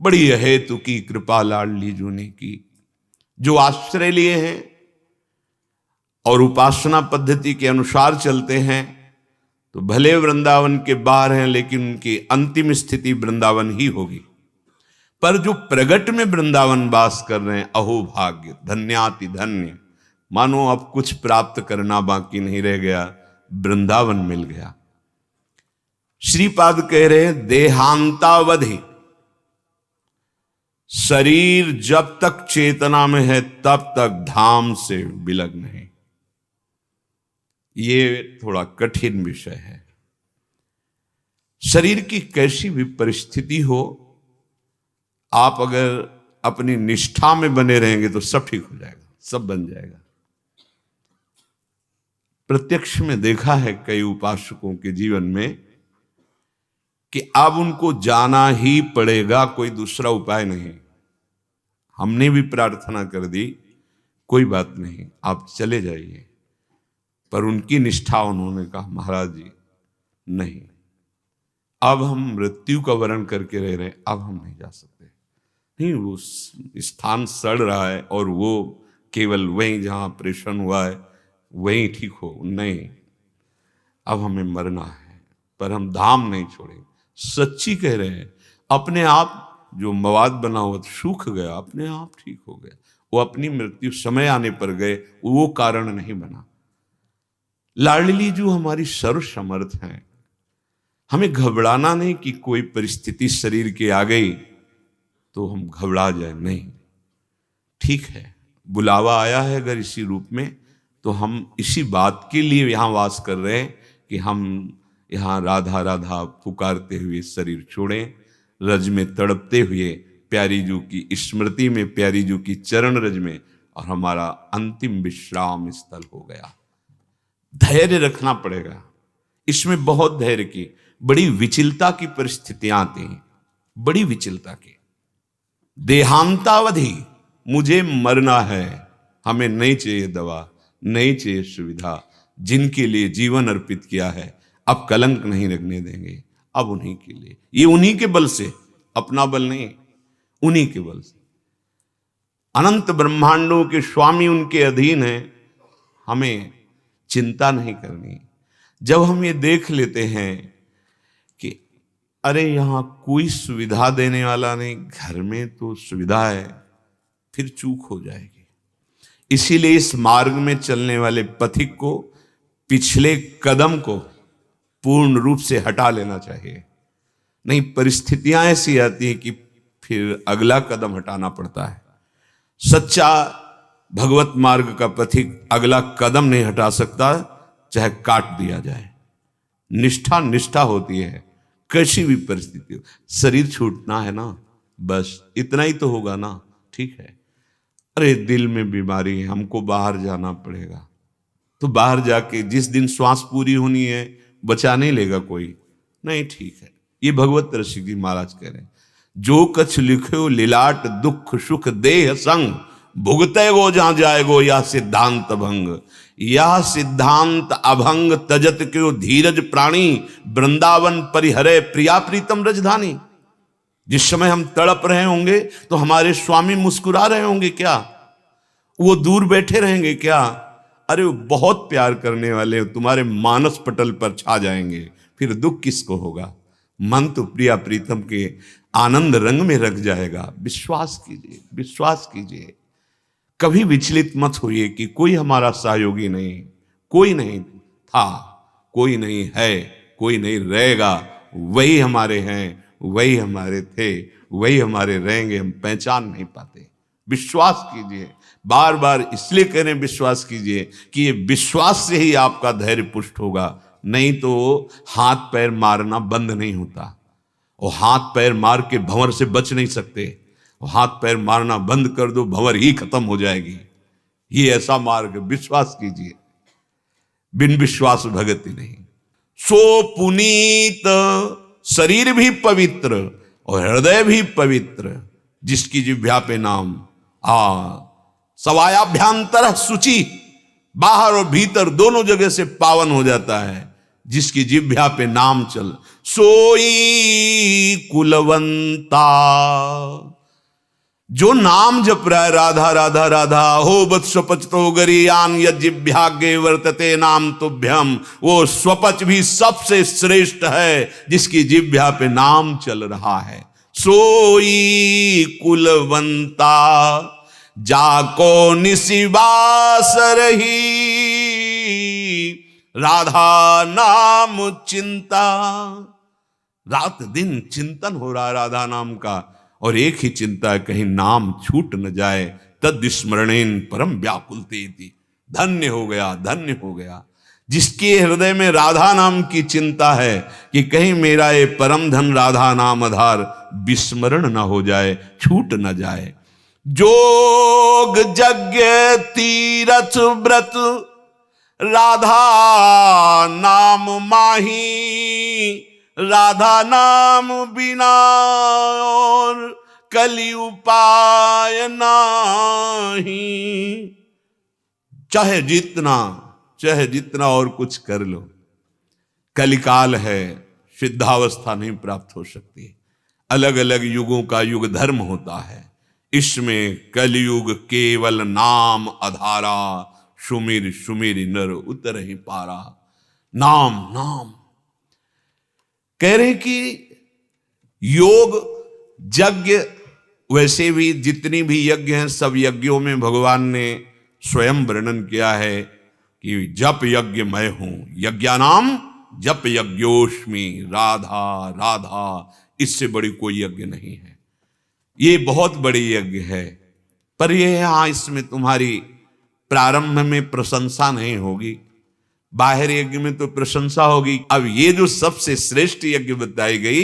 बड़ी अहेतु की कृपा लाडली जू ने की। जो आश्रय लिए हैं और उपासना पद्धति के अनुसार चलते हैं तो भले वृंदावन के बाहर हैं, लेकिन उनकी अंतिम स्थिति वृंदावन ही होगी। पर जो प्रगट में वृंदावन वास कर रहे हैं, अहो भाग्य, धन्याति धन्य, मानो अब कुछ प्राप्त करना बाकी नहीं रह गया, वृंदावन मिल गया। श्रीपाद कह रहे हैं देहांतावधि, शरीर जब तक चेतना में है तब तक धाम से विलग्न है। ये थोड़ा कठिन विषय है। शरीर की कैसी भी परिस्थिति हो, आप अगर अपनी निष्ठा में बने रहेंगे तो सब ठीक हो जाएगा, सब बन जाएगा। प्रत्यक्ष में देखा है कई उपासकों के जीवन में कि अब उनको जाना ही पड़ेगा, कोई दूसरा उपाय नहीं। हमने भी प्रार्थना कर दी, कोई बात नहीं, आप चले जाइए, पर उनकी निष्ठा, उन्होंने कहा महाराज जी नहीं, अब हम मृत्यु का वर्ण करके रह रहे हैं, अब हम नहीं जा सकते। नहीं, वो स्थान सड़ रहा है और वो केवल वहीं जहां ऑपरेशन हुआ है वहीं ठीक हो, नहीं, अब हमें मरना है, पर हम धाम नहीं छोड़ेंगे। सच्ची कह रहे हैं। अपने आप जो मवाद बना हुआ सूख गया, अपने आप ठीक हो गया। वो अपनी मृत्यु समय आने पर गए, वो कारण नहीं बना। लाडली जो हमारी सर्वसमर्थ हैं, हमें घबराना नहीं कि कोई परिस्थिति शरीर की आ गई तो हम घबरा जाए, नहीं, ठीक है, बुलावा आया है अगर इसी रूप में, तो हम इसी बात के लिए यहां वास कर रहे हैं कि हम यहां राधा राधा पुकारते हुए शरीर छोड़ें, रज में तड़पते हुए प्यारी जू की स्मृति में, प्यारी जू की चरण रज में, और हमारा अंतिम विश्राम स्थल हो गया। धैर्य रखना पड़ेगा, इसमें बहुत धैर्य की, बड़ी विचलता की परिस्थितियां आती हैं, बड़ी विचलता की। देहांतावधि, मुझे मरना है, हमें नहीं चाहिए दवा, नहीं चाहिए सुविधा, जिनके लिए जीवन अर्पित किया है अब कलंक नहीं लगने देंगे, अब उन्हीं के लिए, ये उन्हीं के बल से, अपना बल नहीं, उन्हीं के बल से। अनंत ब्रह्मांडों के स्वामी उनके अधीन है, हमें चिंता नहीं करनी। जब हम ये देख लेते हैं कि अरे यहां कोई सुविधा देने वाला नहीं, घर में तो सुविधा है, फिर चूक हो जाएगी। इसीलिए इस मार्ग में चलने वाले पथिक को पिछले कदम को पूर्ण रूप से हटा लेना चाहिए, नहीं परिस्थितियां ऐसी आती हैं कि फिर अगला कदम हटाना पड़ता है। सच्चा भगवत मार्ग का पथिक अगला कदम नहीं हटा सकता, चाहे काट दिया जाए। निष्ठा निष्ठा होती है, कैसी भी परिस्थिति हो। शरीर छूटना है ना, बस इतना ही तो होगा ना, ठीक है। अरे दिल में बीमारी है, हमको बाहर जाना पड़ेगा, तो बाहर जाके जिस दिन श्वास पूरी होनी है बचा नहीं लेगा कोई, नहीं, ठीक है। ये भगवत ऋषि जी महाराज कह रहे हैं, जो कछ लिखे लीलाट दुख सुख देह संग, भुगते गो जहां जाएगो या सिद्धांत भंग, या सिद्धांत अभंग तजत क्यों धीरज प्राणी, वृंदावन परिहरे प्रिया प्रीतम रजधानी। जिस समय हम तड़प रहे होंगे तो हमारे स्वामी मुस्कुरा रहे होंगे क्या? वो दूर बैठे रहेंगे क्या? अरे वो बहुत प्यार करने वाले तुम्हारे मानस पटल पर छा जाएंगे, फिर दुख किसको होगा? मन तो प्रिया प्रीतम के आनंद रंग में रख जाएगा। विश्वास कीजिए, विश्वास कीजिए, कभी विचलित मत होइए कि कोई हमारा सहयोगी नहीं, कोई नहीं था, कोई नहीं है, कोई नहीं रहेगा। वही हमारे हैं, वही हमारे थे, वही हमारे रहेंगे, हम पहचान नहीं पाते। विश्वास कीजिए, बार बार इसलिए कह रहे हैं विश्वास कीजिए कि ये विश्वास से ही आपका धैर्य पुष्ट होगा, नहीं तो हाथ पैर मारना बंद नहीं होता। और हाथ पैर मार के भंवर से बच नहीं सकते, हाथ पैर मारना बंद कर दो, भंवर ही खत्म हो जाएगी। ये ऐसा मार्ग, विश्वास कीजिए, बिन विश्वास भगति नहीं। सो पुनीत, शरीर भी पवित्र और हृदय भी पवित्र, जिसकी जिह्वा पे नाम सवायाभ्यांतर शुचि, बाहर और भीतर दोनों जगह से पावन हो जाता है। जिसकी जिह्वा पे नाम चल, सोई कुलवंता। जो नाम जप रहा है राधा राधा राधा, हो बत स्वपच तो गरीयान यज्ञाग्ञे वर्तते नाम तुभ्यम, वो स्वपच भी सबसे श्रेष्ठ है जिसकी जिह्वा पे नाम चल रहा है। सोई कुलवंता जाको निशिवास रही, राधा नाम चिंता। रात दिन चिंतन हो रहा है राधा नाम का, और एक ही चिंता है कहीं नाम छूट न जाए। तद स्मरणेन परम व्याकुलतेति, धन्य हो गया, धन्य हो गया जिसके हृदय में राधा नाम की चिंता है कि कहीं मेरा ये परम धन राधा नाम आधार विस्मरण न हो जाए, छूट न जाए। जोग यज्ञ तीरथ व्रत राधा नाम माही, राधा नाम बिना और कलि उपाय नाही। चाहे जितना और कुछ कर लो, कलिकाल है, सिद्धावस्था नहीं प्राप्त हो सकती। अलग अलग युगों का युग धर्म होता है, इसमें कलयुग केवल नाम आधारा, सुमिर सुमिर नर उतर ही पारा। नाम नाम कह रहे कि योग यज्ञ, वैसे भी जितनी भी यज्ञ हैं सब यज्ञों में भगवान ने स्वयं वर्णन किया है कि जप यज्ञ मैं हूं, यज्ञानाम जप यज्ञोष्मि, राधा राधा, इससे बड़ी कोई यज्ञ नहीं है। ये बहुत बड़ी यज्ञ है, पर यह हाँ इसमें तुम्हारी प्रारंभ में प्रशंसा नहीं होगी, बाहर यज्ञ में तो प्रशंसा होगी। अब ये जो सबसे श्रेष्ठ यज्ञ बताई गई,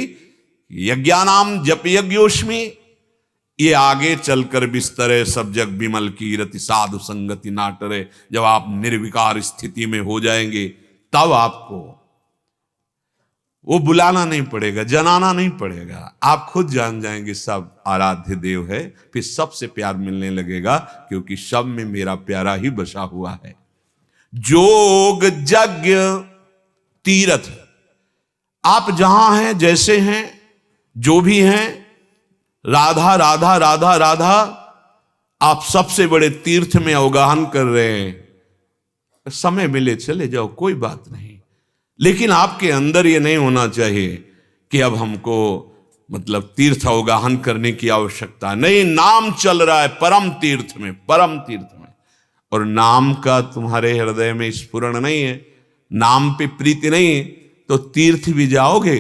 यज्ञानाम जप यज्ञोष्मि, ये आगे चलकर बिस्तरे सब जग विमल की रति साधु संगति नाटरे, जब आप निर्विकार स्थिति में हो जाएंगे तब आपको वो बुलाना नहीं पड़ेगा, जनाना नहीं पड़ेगा, आप खुद जान जाएंगे सब आराध्य देव है। फिर सबसे प्यार मिलने लगेगा, क्योंकि सब में मेरा प्यारा ही बसा हुआ है। जोग यज्ञ तीर्थ, आप जहां हैं, जैसे हैं, जो भी हैं, राधा राधा राधा राधा, आप सबसे बड़े तीर्थ में अवगाहन कर रहे हैं। समय मिले चले जाओ, कोई बात नहीं, लेकिन आपके अंदर ये नहीं होना चाहिए कि अब हमको मतलब तीर्थ अवगाहन करने की आवश्यकता नहीं। नाम चल रहा है परम तीर्थ में, परम तीर्थ में, और नाम का तुम्हारे हृदय में स्फुरण नहीं है, नाम पे प्रीति नहीं है, तो तीर्थ भी जाओगे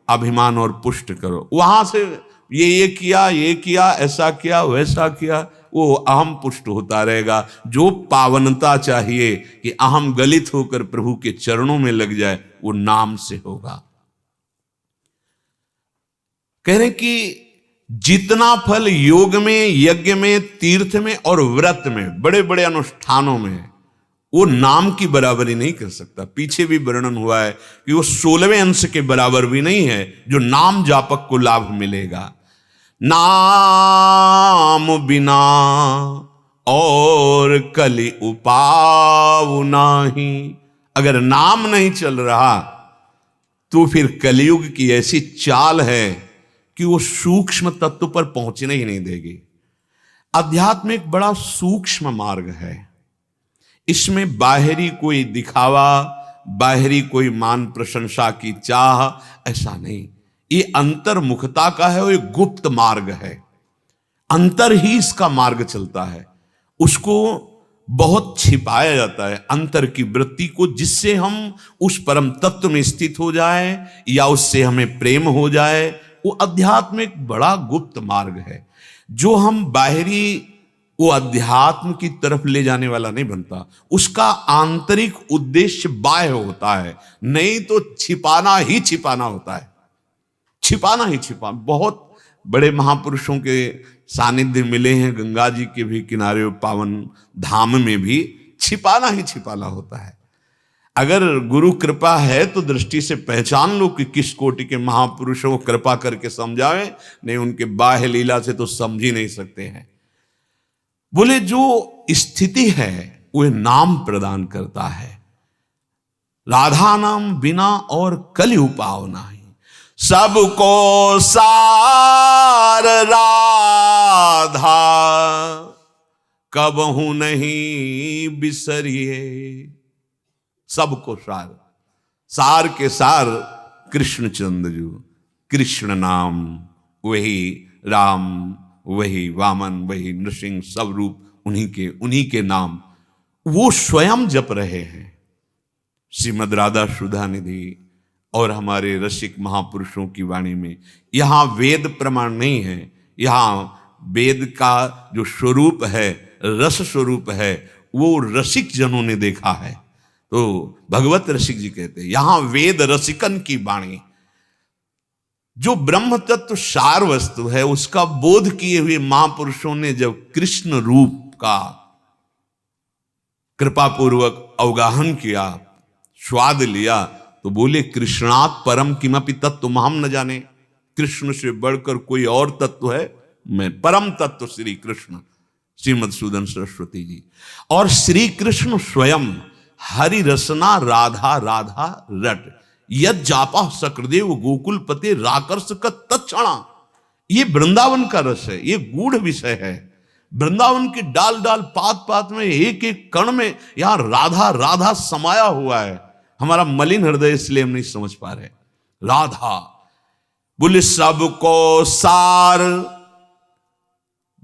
अभिमान और पुष्ट करो, वहां से ये किया, ऐसा किया, वैसा किया, वो अहम पुष्ट होता रहेगा। जो पावनता चाहिए कि अहम गलित होकर प्रभु के चरणों में लग जाए, वो नाम से होगा। कह रहे कि जितना फल योग में, यज्ञ में, तीर्थ में और व्रत में, बड़े बड़े अनुष्ठानों में, वो नाम की बराबरी नहीं कर सकता। पीछे भी वर्णन हुआ है कि वो 16वें अंश के बराबर भी नहीं है जो नाम जापक को लाभ मिलेगा। नाम बिना और कलि उपाव नाही, अगर नाम नहीं चल रहा तो फिर कलयुग की ऐसी चाल है कि वो सूक्ष्म तत्व पर पहुंचने ही नहीं देगी। अध्यात्म एक बड़ा सूक्ष्म मार्ग है, इसमें बाहरी कोई दिखावा, बाहरी कोई मान प्रशंसा की चाह, ऐसा नहीं। ये अंतर्मुखता का है, वो एक गुप्त मार्ग है, अंतर ही इसका मार्ग चलता है। उसको बहुत छिपाया जाता है, अंतर की वृत्ति को, जिससे हम उस परम तत्व में स्थित हो जाए या उससे हमें प्रेम हो जाए। वो अध्यात्म एक बड़ा गुप्त मार्ग है, जो हम बाहरी वो अध्यात्म की तरफ ले जाने वाला नहीं बनता। उसका आंतरिक उद्देश्य बाह्य होता है, नहीं तो छिपाना ही छिपाना होता है, छिपाना ही छिपाना। बहुत बड़े महापुरुषों के सानिध्य मिले हैं, गंगा जी के भी किनारे पावन धाम में भी छिपाना ही छिपाना होता है। अगर गुरु कृपा है तो दृष्टि से पहचान लो कि किस कोटि के महापुरुषों को कृपा करके समझावे, नहीं उनके बाह्य लीला से तो समझ ही नहीं सकते हैं। बोले जो स्थिति है वह नाम प्रदान करता है। राधा नाम बिना और कलि उपाव नाही, सबको सार राधा कबहू नहीं बिसरिए। सबको सार, सार के सार कृष्णचंद्र जी, कृष्ण नाम, वही राम, वही वामन, वही नृसिंह, सब रूप उन्हीं के नाम वो स्वयं जप रहे हैं। श्रीमद् राधा सुधा निधि और हमारे रसिक महापुरुषों की वाणी में यहाँ वेद प्रमाण नहीं है, यहाँ वेद का जो स्वरूप है, रस स्वरूप है, वो रसिक जनों ने देखा है। तो भगवत रसिक जी कहते हैं यहां वेद रसिकन की वाणी, जो ब्रह्म तत्व सार वस्तु है उसका बोध किए हुए महापुरुषों ने जब कृष्ण रूप का कृपा पूर्वक अवगाहन किया, स्वाद लिया, तो बोले कृष्णात् परम किमपि तत्व हम न जाने। कृष्ण से बढ़कर कोई और तत्व है? मैं परम तत्व श्री कृष्ण, श्रीमधुसूदन सरस्वती जी। और श्री कृष्ण स्वयं हरि रसना राधा राधा रट, यद जापा सकृदेव गोकुल पते राकर्ष का तत्क्षणा। ये वृंदावन का रस है, ये गूढ़ विषय है। वृंदावन के डाल डाल पात पात में, एक एक कण में यहां राधा राधा समाया हुआ है। हमारा मलिन हृदय इसलिए हम नहीं समझ पा रहे। राधा बोले सबको सार,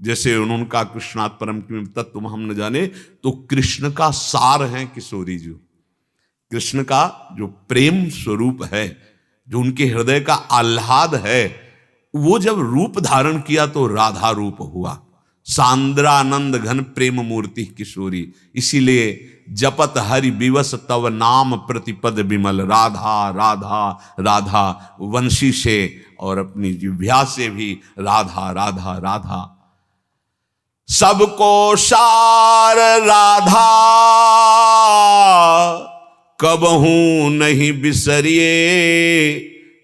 जैसे उन्होंने कहा कृष्णात् परम तत्व हम न जाने, तो कृष्ण का सार है किशोरी जी। कृष्ण का जो प्रेम स्वरूप है, जो उनके हृदय का आह्लाद है, वो जब रूप धारण किया तो राधा रूप हुआ। सांद्रानंद घन प्रेम मूर्ति किशोरी, इसीलिए जपत हरि विवश तव नाम प्रतिपद विमल। राधा राधा राधा वंशी से और अपनी जिह्वा से भी राधा राधा राधा। सबको सार राधा कबहू नहीं बिसरिए,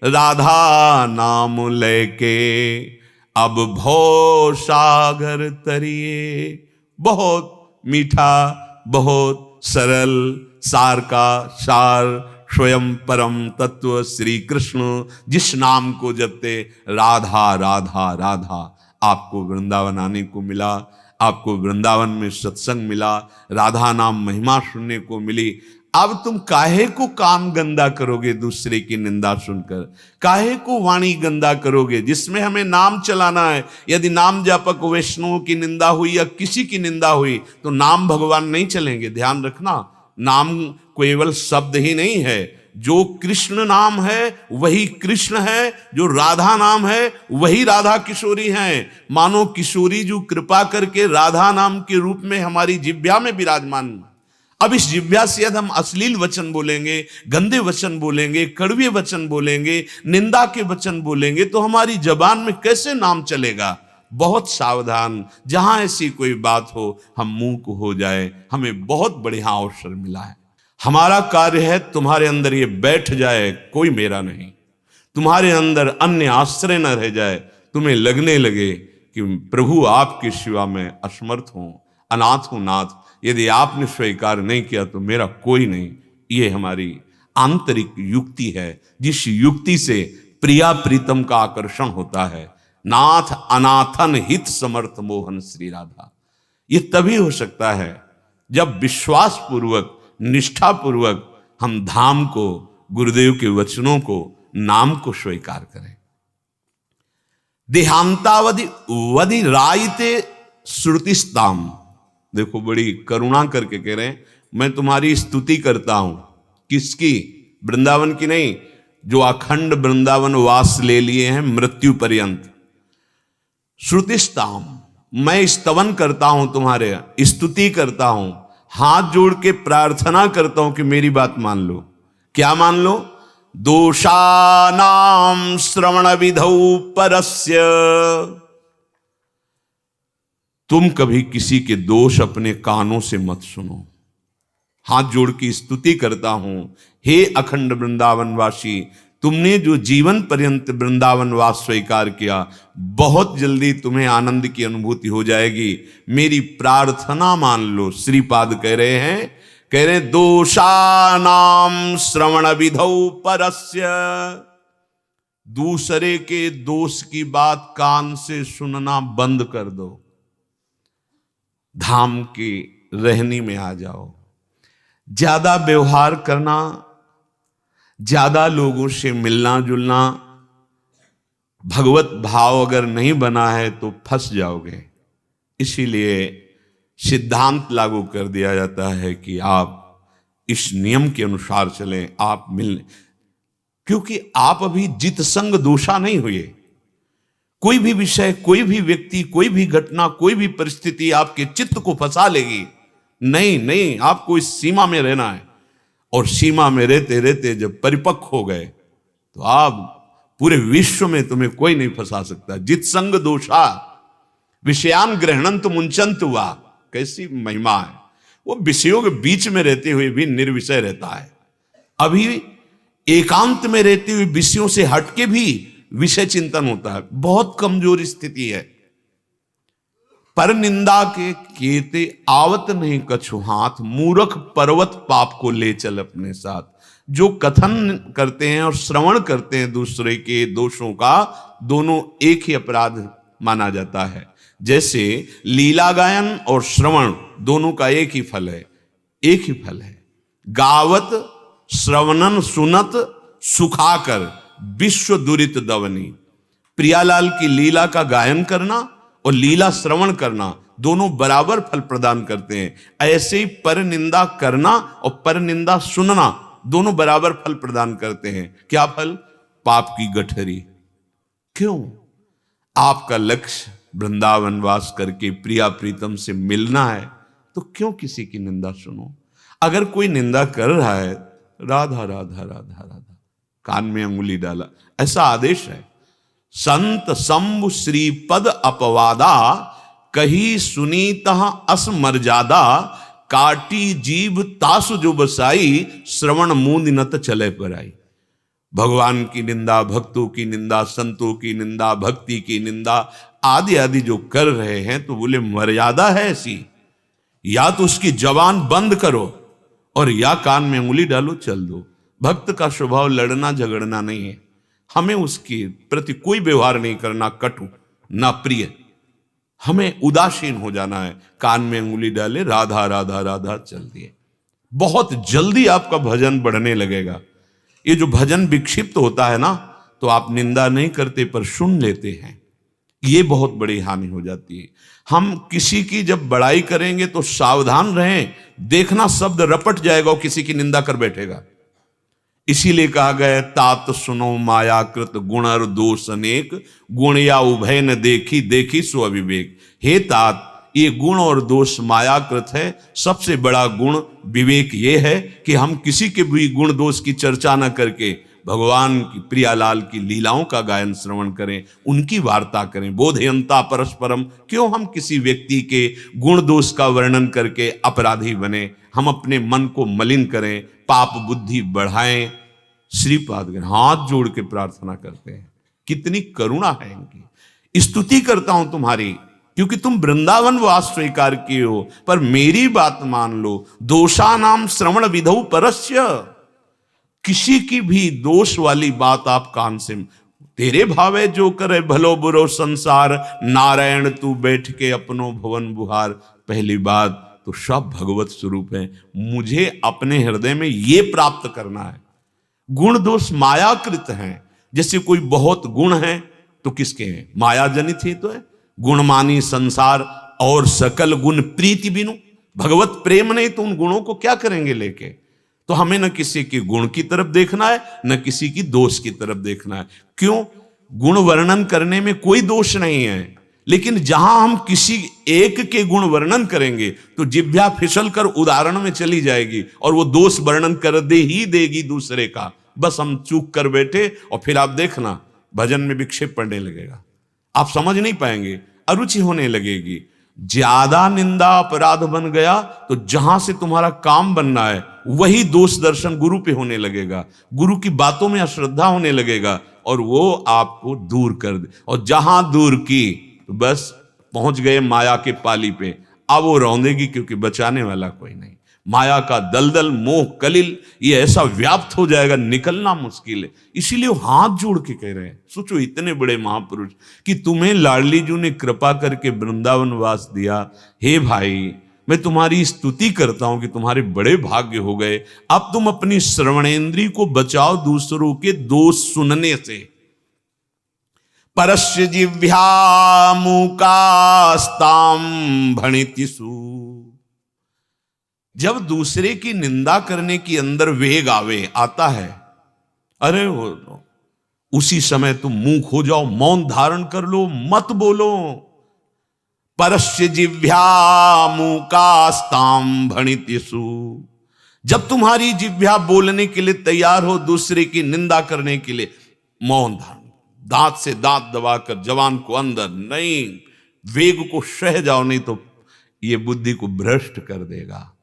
राधा नाम लेके अब भव सागर तरिए। बहुत मीठा, बहुत सरल, सार का सार स्वयं परम तत्व श्री कृष्ण, जिस नाम को जपते राधा राधा राधा। आपको वृंदावन आने को मिला, आपको वृंदावन में सत्संग मिला, राधा नाम महिमा सुनने को मिली। अब तुम काहे को काम गंदा करोगे दूसरे की निंदा सुनकर? काहे को वाणी गंदा करोगे जिसमें हमें नाम चलाना है? यदि नाम जापक वैष्णवों की निंदा हुई या किसी की निंदा हुई तो नाम भगवान नहीं चलेंगे। ध्यान रखना, नाम केवल शब्द ही नहीं है। जो कृष्ण नाम है वही कृष्ण है, जो राधा नाम है वही राधा किशोरी हैं। मानो किशोरी जो कृपा करके राधा नाम के रूप में हमारी जिह्वा में विराजमान। अब इस जिह्वा से यदि हम अश्लील वचन बोलेंगे, गंदे वचन बोलेंगे, कड़वे वचन बोलेंगे, निंदा के वचन बोलेंगे, तो हमारी जबान में कैसे नाम चलेगा? बहुत सावधान, जहां ऐसी कोई बात हो हम मूक हो जाए। हमें बहुत बढ़िया अवसर मिला है। हमारा कार्य है तुम्हारे अंदर ये बैठ जाए, कोई मेरा नहीं। तुम्हारे अंदर अन्य आश्रय न रह जाए, तुम्हें लगने लगे कि प्रभु आपके सिवा में असमर्थ हूं, अनाथ हूं, नाथ। यदि आपने स्वीकार नहीं किया तो मेरा कोई नहीं। ये हमारी आंतरिक युक्ति है, जिस युक्ति से प्रिया प्रीतम का आकर्षण होता है। नाथ अनाथन हित समर्थ मोहन श्री राधा। ये तभी हो सकता है जब विश्वास पूर्वक, निष्ठा पूर्वक हम धाम को, गुरुदेव के वचनों को, नाम को स्वीकार करें। देहांतावधि वधि रायते श्रुतिस्ताम। देखो, बड़ी करुणा करके कह रहे हैं, मैं तुम्हारी स्तुति करता हूं। किसकी? वृंदावन की नहीं, जो अखंड वृंदावन वास ले लिए हैं मृत्यु पर्यंत। श्रुतिस्ताम, मैं स्तवन करता हूं, तुम्हारे स्तुति करता हूं, हाथ जोड़ के प्रार्थना करता हूं कि मेरी बात मान लो। क्या मान लो? दोषानाम श्रवण विधौ परस्य। तुम कभी किसी के दोष अपने कानों से मत सुनो। हाथ जोड़ की स्तुति करता हूं, हे अखंड वृंदावनवासी, तुमने जो जीवन पर्यंत वृंदावनवास स्वीकार किया, बहुत जल्दी तुम्हें आनंद की अनुभूति हो जाएगी। मेरी प्रार्थना मान लो। श्रीपाद कह रहे हैं, कह रहे दोषानाम श्रवण विधौ परस्य, दूसरे के दोष की बात कान से सुनना बंद कर दो, धाम की रहनी में आ जाओ। ज्यादा व्यवहार करना, ज्यादा लोगों से मिलना जुलना, भगवत भाव अगर नहीं बना है तो फंस जाओगे। इसीलिए सिद्धांत लागू कर दिया जाता है कि आप इस नियम के अनुसार चलें, आप मिलने, क्योंकि आप अभी जित संग दोषा नहीं हुए। कोई भी विषय, कोई भी व्यक्ति, कोई भी घटना, कोई भी परिस्थिति आपके चित्त को फंसा लेगी। नहीं नहीं, आपको इस सीमा में रहना है, और सीमा में रहते रहते जब परिपक्व हो गए तो आप पूरे विश्व में तुम्हें कोई नहीं फंसा सकता। जित संग दोषा विषयान ग्रहणंत मुंचंत हुआ, कैसी महिमा है। वो विषयों के बीच में रहते हुए भी निर्विषय रहता है। अभी एकांत में रहते हुए विषयों से हटके भी विषय चिंतन होता है। बहुत कमजोर स्थिति है। पर निंदा के केते आवत नहीं कछु हाथ, मूर्ख पर्वत पाप को ले चल अपने साथ। जो कथन करते हैं और श्रवण करते हैं दूसरे के दोषों का, दोनों एक ही अपराध माना जाता है। जैसे लीला गायन और श्रवण दोनों का एक ही फल है, एक ही फल है। गावत श्रवणन सुनत सुखाकर विश्व दुरित दवनी। प्रियालाल की लीला का गायन करना और लीला श्रवण करना दोनों बराबर फल प्रदान करते हैं। ऐसे ही पर निंदा करना और पर निंदा सुनना दोनों बराबर फल प्रदान करते हैं। क्या फल? पाप की गठरी। क्यों? आपका लक्ष्य वृंदावन वास करके प्रिया प्रीतम से मिलना है, तो क्यों किसी की निंदा सुनो? अगर कोई निंदा कर रहा है, राधा राधा राधा राधा, कान में अंगुली डाला, ऐसा आदेश है। संत शंभु श्रीपद अपवादा, कही सुनीत अस मर्यादा। काटी जीभ तासु जो बसाई, श्रवण मूंद नत चले पर आई। भगवान की निंदा, भक्तों की निंदा, संतों की निंदा, भक्ति की निंदा आदि आदि जो कर रहे हैं, तो बोले मर्यादा है ऐसी, या तो उसकी जबान बंद करो और या कान में उंगली डालो, चल दो। भक्त का स्वभाव लड़ना झगड़ना नहीं है। हमें उसके प्रति कोई व्यवहार नहीं करना कटु ना प्रिय, हमें उदासीन हो जाना है। कान में उंगली डाले, राधा राधा राधा चल दिए। बहुत जल्दी आपका भजन बढ़ने लगेगा। ये जो भजन विक्षिप्त होता है ना, तो आप निंदा नहीं करते पर सुन लेते हैं, ये बहुत बड़ी हानि हो जाती है। हम किसी की जब बड़ाई करेंगे तो सावधान रहें, देखना शब्द रपट जाएगा और किसी की निंदा कर बैठेगा। इसीलिए कहा गया, तात सुनो मायाकृत गुण और दोष अनेक, गुण या उभय न देखी, देखी सो अविवेक। हे तात, ये गुण और दोष मायाकृत है। सबसे बड़ा गुण विवेक ये है कि हम किसी के भी गुण दोष की चर्चा न करके भगवान की प्रियालाल की लीलाओं का गायन श्रवण करें, उनकी वार्ता करें। बोधयंता परस्परम, क्यों हम किसी व्यक्ति के गुण दोष का वर्णन करके अपराधी बने? हम अपने मन को मलिन करें, पाप बुद्धि बढ़ाएं। श्रीपाद हाथ जोड़ के प्रार्थना करते हैं, कितनी करुणा है इनकी। स्तुति करता हूं तुम्हारी, क्योंकि तुम वृंदावन वास स्वीकार किए हो, पर मेरी बात मान लो। दोषानाम श्रवण विधौ परस्य, किसी की भी दोष वाली बात आप कान से, तेरे भावे जो करे भलो बुरो संसार, नारायण तू बैठ के अपनो भवन बुहार। पहली बात तो सब भगवत स्वरूप है, मुझे अपने हृदय में ये प्राप्त करना है। गुण दोष मायाकृत हैं। जैसे कोई बहुत गुण है तो किसके हैं? माया जनित ही तो है। गुणमानी संसार और सकल गुण प्रीति बिनु, भगवत प्रेम नहीं तो उन गुणों को क्या करेंगे लेके? तो हमें न किसी के गुण की तरफ देखना है, न किसी की दोष की तरफ देखना है। क्यों? गुण वर्णन करने में कोई दोष नहीं है, लेकिन जहां हम किसी एक के गुण वर्णन करेंगे तो जिह्वा फिसल कर उदाहरण में चली जाएगी और वो दोष वर्णन कर दे ही देगी दूसरे का। बस हम चूक कर बैठे और फिर आप देखना भजन में विक्षेप पड़ने लगेगा, आप समझ नहीं पाएंगे, अरुचि होने लगेगी। ज्यादा निंदा अपराध बन गया तो जहां से तुम्हारा काम बनना है वही दोष दर्शन गुरु पे होने लगेगा, गुरु की बातों में अश्रद्धा होने लगेगा और वो आपको दूर कर दे। और जहां दूर की तो बस पहुंच गए माया के पाली पे। अब वो रौंदेगी क्योंकि बचाने वाला कोई नहीं। माया का दलदल, मोह कलिल, ये ऐसा व्याप्त हो जाएगा, निकलना मुश्किल है। इसीलिए वो हाथ जोड़ के कह रहे हैं, सोचो इतने बड़े महापुरुष कि तुम्हें लाडली जी ने कृपा करके वृंदावन वास दिया। हे भाई, मैं तुम्हारी स्तुति करता हूं कि तुम्हारे बड़े भाग्य हो गए। अब तुम अपनी श्रवणेंद्री को बचाओ दूसरों के दोष सुनने से। परस्य जिह्वा मूकास्ताम भणितिषु। जब दूसरे की निंदा करने की अंदर वेग आता है, अरे उसी समय तुम मूक हो जाओ, मौन धारण कर लो, मत बोलो। परस्य जिह्वा मूकास्ताम भणितिषु। जब तुम्हारी जिह्वा बोलने के लिए तैयार हो, दूसरे की निंदा करने के लिए, मौन धारण, दांत से दांत दबाकर जवान को अंदर नहीं, वेग को सह जाओ, नहीं तो ये बुद्धि को भ्रष्ट कर देगा।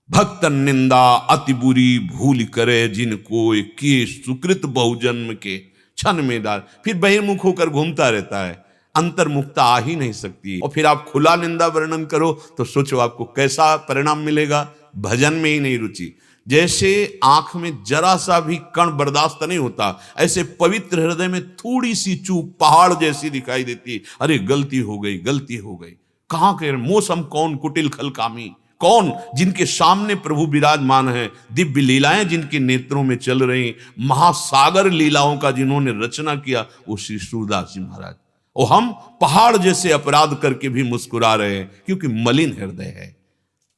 भक्त निंदा अति बुरी भूल करे, जिनको किए सुकृत बहुजन्म के क्षण में डाल। फिर बहिर्मुख होकर घूमता रहता है, अंतर्मुखता आ ही नहीं सकती। और फिर आप खुला निंदा वर्णन करो तो सोचो आपको कैसा परिणाम मिलेगा। भजन में ही नहीं रुचि। जैसे आंख में जरा सा भी कण बर्दाश्त नहीं होता, ऐसे पवित्र हृदय में थोड़ी सी चूक पहाड़ जैसी दिखाई देती। अरे गलती हो गई, गलती हो गई। कहां के मौसम कौन, कुटिल खलकामी कौन, जिनके सामने प्रभु विराजमान है, दिव्य लीलाएं जिनके नेत्रों में चल रही, महासागर लीलाओं का जिन्होंने रचना किया, वो श्री सूरदास जी महाराज। और हम पहाड़ जैसे अपराध करके भी मुस्कुरा रहे हैं, क्योंकि मलिन हृदय है,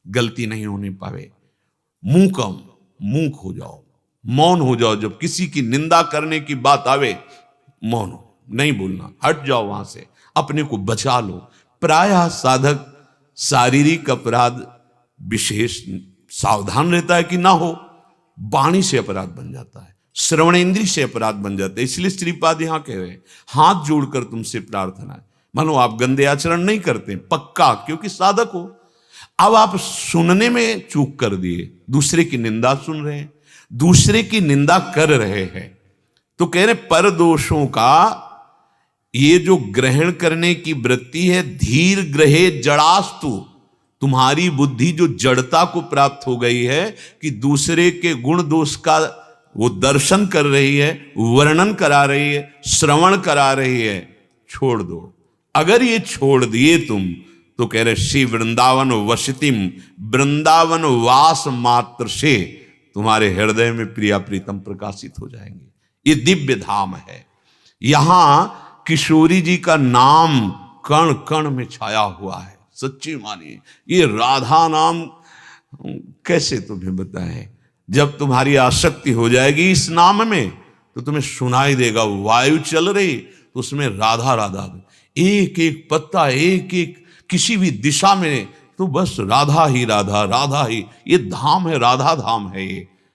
गलती नहीं होने पावे। मूक हो जाओ, मौन हो जाओ। जब किसी की निंदा करने की बात आवे, मौन हो, नहीं बोलना, हट जाओ वहां से, अपने को बचा लो। प्रायः साधक शारीरिक अपराध विशेष सावधान रहता है कि ना हो, वाणी से अपराध बन जाता है, श्रवणेंद्री से अपराध बन जाता है। इसलिए श्रीपाद यहां कह रहे हैं, हाथ जोड़कर तुमसे प्रार्थना है। मानो आप गंदे आचरण नहीं करते पक्का, क्योंकि साधक हो। अब आप सुनने में चूक कर दिए, दूसरे की निंदा सुन रहे हैं, दूसरे की निंदा कर रहे हैं, तो कह रहे पर दोषों का ये जो ग्रहण करने की वृत्ति है, धीर ग्रहे जड़ास्तु। तुम्हारी बुद्धि जो जड़ता को प्राप्त हो गई है कि दूसरे के गुण दोष का वो दर्शन कर रही है, वर्णन करा रही है, श्रवण करा रही है, छोड़ दो। अगर ये छोड़ दिए तुम, तो कह रहे श्री वृंदावन वसतिम, वृंदावन वास मात्र से तुम्हारे हृदय में प्रिया प्रीतम प्रकाशित हो जाएंगे। ये दिव्य धाम है। यहां किशोरी जी का नाम कण कण में छाया हुआ है। सच्ची मानिए, ये राधा नाम कैसे तुम्हें बताएं। जब तुम्हारी आसक्ति हो जाएगी इस नाम में, तो तुम्हें सुनाई देगा, वायु चल रही तो उसमें राधा राधा, एक एक पत्ता, एक एक किसी भी दिशा में, तो बस राधा ही राधा, राधा ही। ये धाम है, राधा धाम है ये।